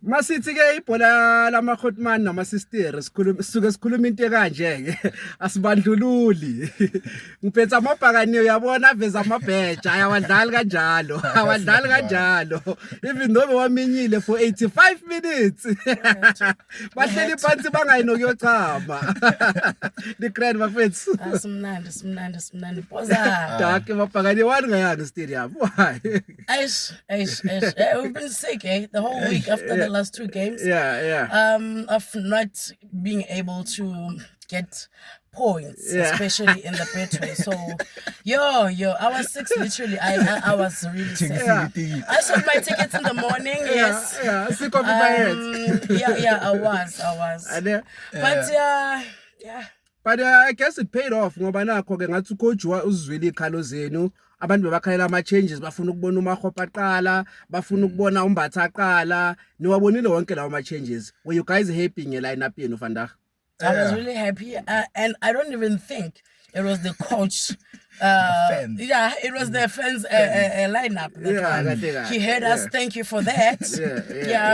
Masithi ke ibhola lama-Hotman nama-Sister sikhuluma into kanje ke asibandlululi. Ngiphethe amabhakani uyabona aveza amabheja awadlali kanjalo. Even though waminyile for 85 minutes. Bahleli phansi bangayinoki yochama. The grand mafethu. Simnandi. Poza. Dark amabhakani wani ngayani stadium. Why? Aish. We've been sick, the whole week after the last 2 games. Yeah. Of not being able to get points, especially in the Betway. So, I was sick literally. I was really sick. I sold my tickets in the morning. Yes. Yeah. Sick of my head. Yeah. I was. But yeah. But I guess it paid off ngoba nakho ke ngathi coach uzwile ikhalo zenu abantu bebakhalela ama changes bafuna ukubona uMakhopa aqala bafuna ukubona uMbatha aqala niwabonile wonke lawo ama changes. Were you guys happy ngelineup yenu Vandag? I was really happy and I don't even think it was the coach it was the fans lineup that he heard us. Thank you for that.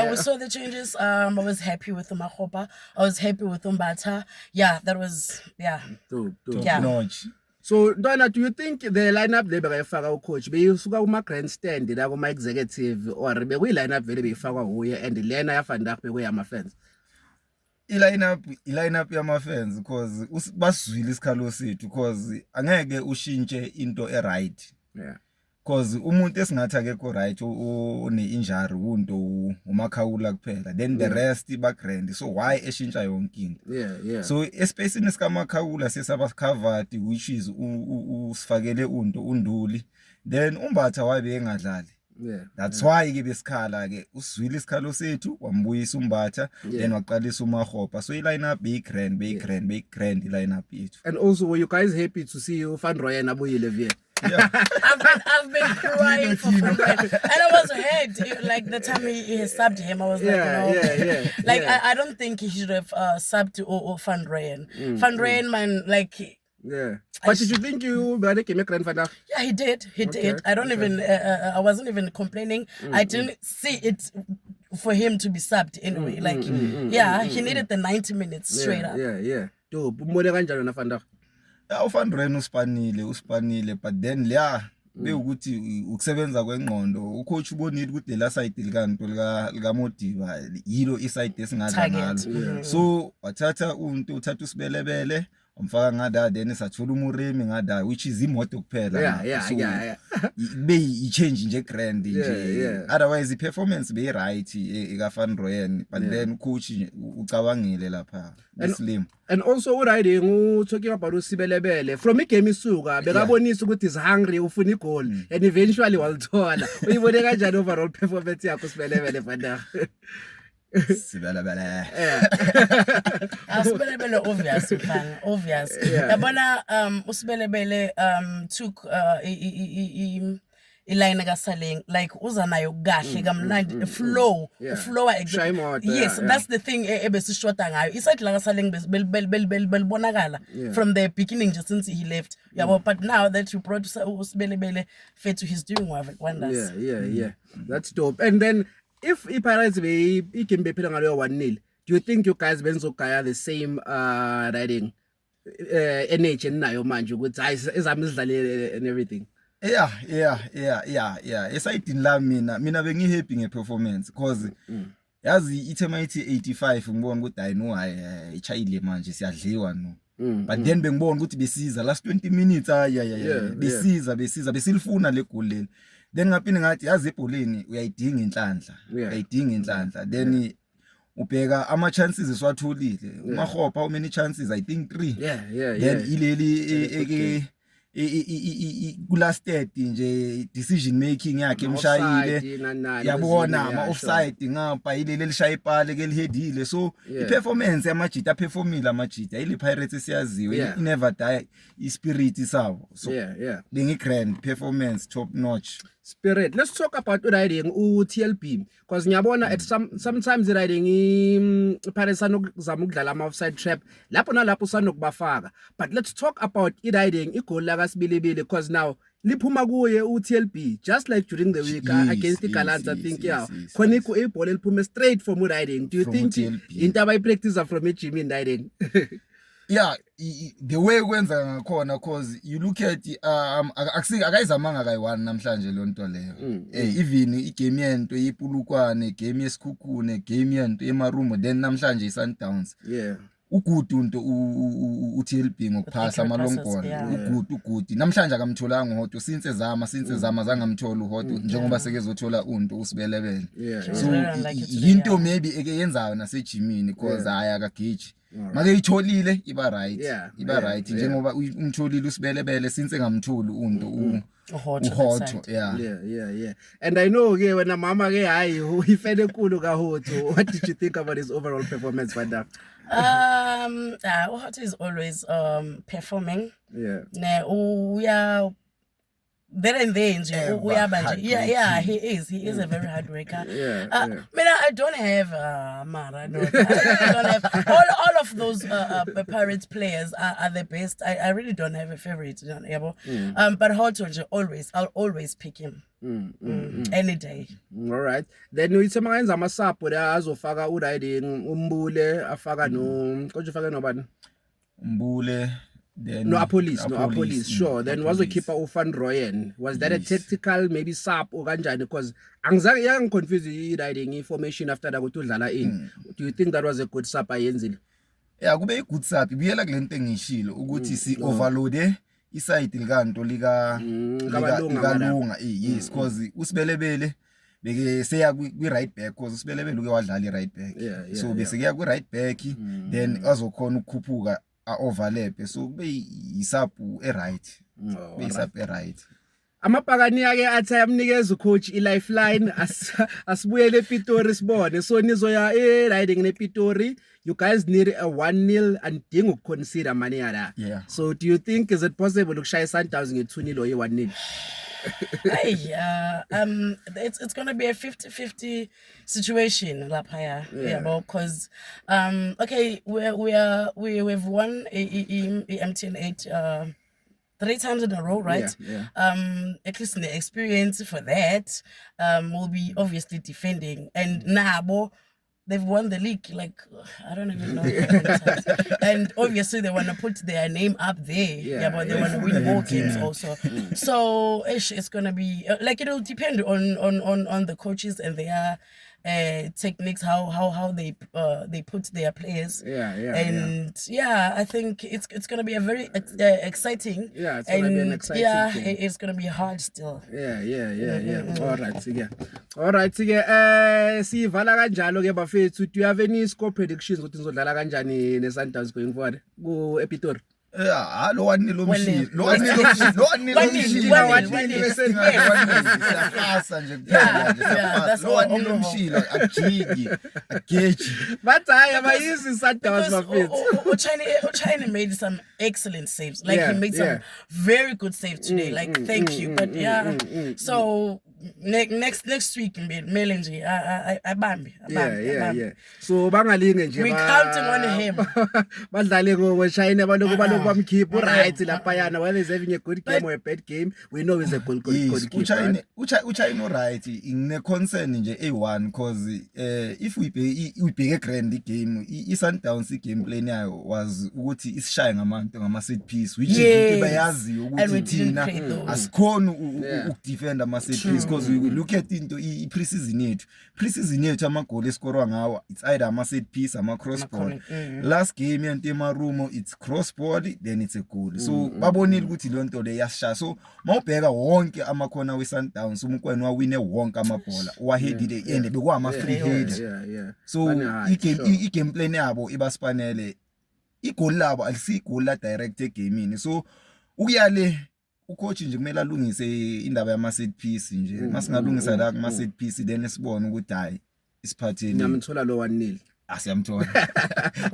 We saw the changes. I was happy with Makhopa. I was happy with Umbata. That was Top notch. So Donna, do you think the lineup le bekayifaka ucoach beyisuka kuma grandstand la kuma executive or bekuyi lineup vele beyifakwa uye and lena ya Vandag bekuyama fans? I-lineup yama-fans because basizwile isikhalo sethu because angeke ushintshe into e-right. Because umuntu esingathi akekho right une-injury unto uMakhawula kuphela then the rest ba-grand so why eshintsha yonke into. So espacini sikaMakhawula sesaba covered which is usifakele unto uNduli then uMbatha wabe engadlali. That's why ke besikhala ke usizwile isikhalo sethu wambuyisa uMbatha then waqalisa uMakhopa so i-lineup be-grand i-lineup yethu. And also were you guys happy to see you Van Rooyen abuyile via? I've been crying for Van Rooyen. And I was hurt like the time he subbed him. I was like, I don't think he should have subbed Van Rooyen. Van Rooyen, man, like. But did you think you were making a grand Vandag? Yeah, he did. I don't even. I wasn't even complaining. I didn't see it for him to be subbed anyway. Like, he needed the 90 minutes straight up. Do umone kanjani na Vandag? uVan Rooyen uspanile but then bekuthi ukusebenza kwengqondo ucoach ubonile ukuthi la side likanto lika Modiba yilo iside esingadla ngalo so wathatha uthatha usibelebele umfaka ngada then sathola uMuremi ngada which is imoto kuphela be i-change nje grand nje otherwise i-performance be right eka Van Rooyen but then coach ucabangile lapha Slim. And also riding talking about usibelebele from igame isuka bekabonisa ukuthi is hungry ufuna igol and eventually walithola uyibone kanjani overall performance yakho sibelebele Vandag? Sibelebele obvious yabona usibelebele took iline kaSaleng like uza nayo kahle kamnandi flow yes that's the thing ebesishota ngayo iside la kaSaleng belibonakala from the beginning just since he left but now that you brought usibelebele Fethu he's doing wonders. That's dope. And then if iPirates game bephela ngalo 1-0, do you think you guys benzogaya the same riding energy nayo manje ukuthi hayi ezami izidlalele and everything? Esayidini la mina bengihappy ngeperformance because yazi ithema ithi 85 ngibona ukuthi hayi no ichayile manje siyadliwa no but then bengibona ukuthi besiza last 20 minutes besiza besilifuna le goal leli then ngaphinde ngathi yazi ebholeni uyayidinga inhlanhla then ubheka ama chances eswatholile uMakhopa how many chances I think 3 then ileli kulasted nje decision making yakhe emshayile yabona ama offside ngapha ileli lishaya ipale ke lihedile so iperformance yamajita performile amajita ile Pirates siyaziwe never die ispirit isabo so bengi grand performance top notch spirit. Let's talk about riding TLB because ngiyabona at sometimes riding Pirates sanokuzama ukudlala ama offside trap lapho nalapho sanokubafaka but let's talk about riding igoal la kaSibilibili because now liphuma kuye uTLB just like during the week against the Gallants. I think khona ibhola eliphume straight from riding. Do you think into abayipractice from gym in riding? Yeah, the way kwenza ngakhona cause you look at akayizamanga kayi1 namhlanje lonto leyo. Even igame yento yepulukwane, game yesikhukhune, game yento eMarumo, then namhlanje iSundowns. Ugudu into uTLB ngokuphasa ama long ball. Ugudu namhlanje akamtholanga uHoto since zama zangamthola uHoto njengoba sekezothola unto usibelebele. So into maybe ekeyenzayo nasejimini cause ayakagiji. Make itholile iba right njengoba umtholile usibelebele since ngamtholi unto uHoto. Yeah. And I know ke wena mama ke hayi uyifene enkulu kaHoto. What did you think about his overall performance Vanda? Hoto is always performing. We are there and there. He is a very hard worker. I don't have Mara. No, I don't have all of those Pirates players are the best. I really don't have a favorite. But Hoto I'll always pick him. Any day. All right. Then uthi mangenza amasapo la azofaka uriding umbule afaka no konje ufake nobani? Umbule then no Police. Sure. Then was the keeper Van Rooyen. Was that a tactical maybe sap or kanjani because angizange yangiconfuse iriding information after that udlala in. Do you think that was a good sap ayenzile? Yeah, kube good sap. Ibiyela kulento engishilo ukuthi si overload iside likanto lika yes cause usibelebele beke seya kwi right back cause usibelebele uke wadlala i right back so bese kuya kwi right back then azokhona ukukhuphuka overlap so kube isapu right amabhakani yake athi ayamnikeza ucoach iLifeline asibuyele ePitori sibone so nizoya riding nePitori. You guys need a 1-0 and dingo consider money ala. So do you think is it possible to share Sundowns nge 2-0 or 1-0? It's going to be a 50-50 situation because okay we've won MTN 8 3 times in a row, right? At least in the experience for that, we'll be obviously defending. And Nabo, they've won the league, like, I don't even know. And obviously they want to put their name up there. But they want to win more games also. So it's going to be, like, it'll depend on the coaches and their techniques, how they put their players. I think it's gonna be a very exciting. It's gonna be an exciting thing. It's gonna be hard still. All right. Sivala kanjalo ke bafethu. Do you have any score predictions ukuthi nizodlala kanjani neSundowns going forward ku ePitori? Lo wani nje ageji but abayisi Sundowns bafethu. China made some excellent saves, like he made some very good saves today, like thank you, but so next week Melenji abambi. So bangalinge nje we counting on him. Badlale ngo China baloko bamkhipha right laphayana whether is having a good game or a bad game we know he's a good keeper. Uchina right ngine concern nje A1 because if we bheke grand game iSundowns gameplay yayo was ukuthi isishaye ngamanto ngama set piece which is bayazi ukuthi thina asikhona ukudefend ama set piece because we look at into preseason yethu amagoli escorwa ngawo it's either ama set piece ama cross ball. Last game yento eMarumo it's cross ball then it's a goal. So babonile ukuthi lonto le yasisha. So mawubheka wonke amakhona weSundowns umkwena wawine wonke amabhola wahedile and bekwa ama free header. So igame plan yabo ibasipanele igoli labo alisigoli la direct egamini. So ukuyale ucoach nje kumele alungise indaba yama set piece nje masingalungisa la kuma set piece then sibone ukuthi hayi isiphatheni namthola lo 1-0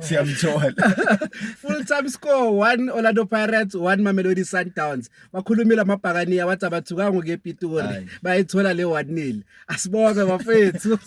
siyamthola full time score 1 Orlando Pirates 1 Mamelodi Sundowns bakhulumile amabhakani abathi abathuka ngokePitori bayithola le 1-0 asibonge bafethu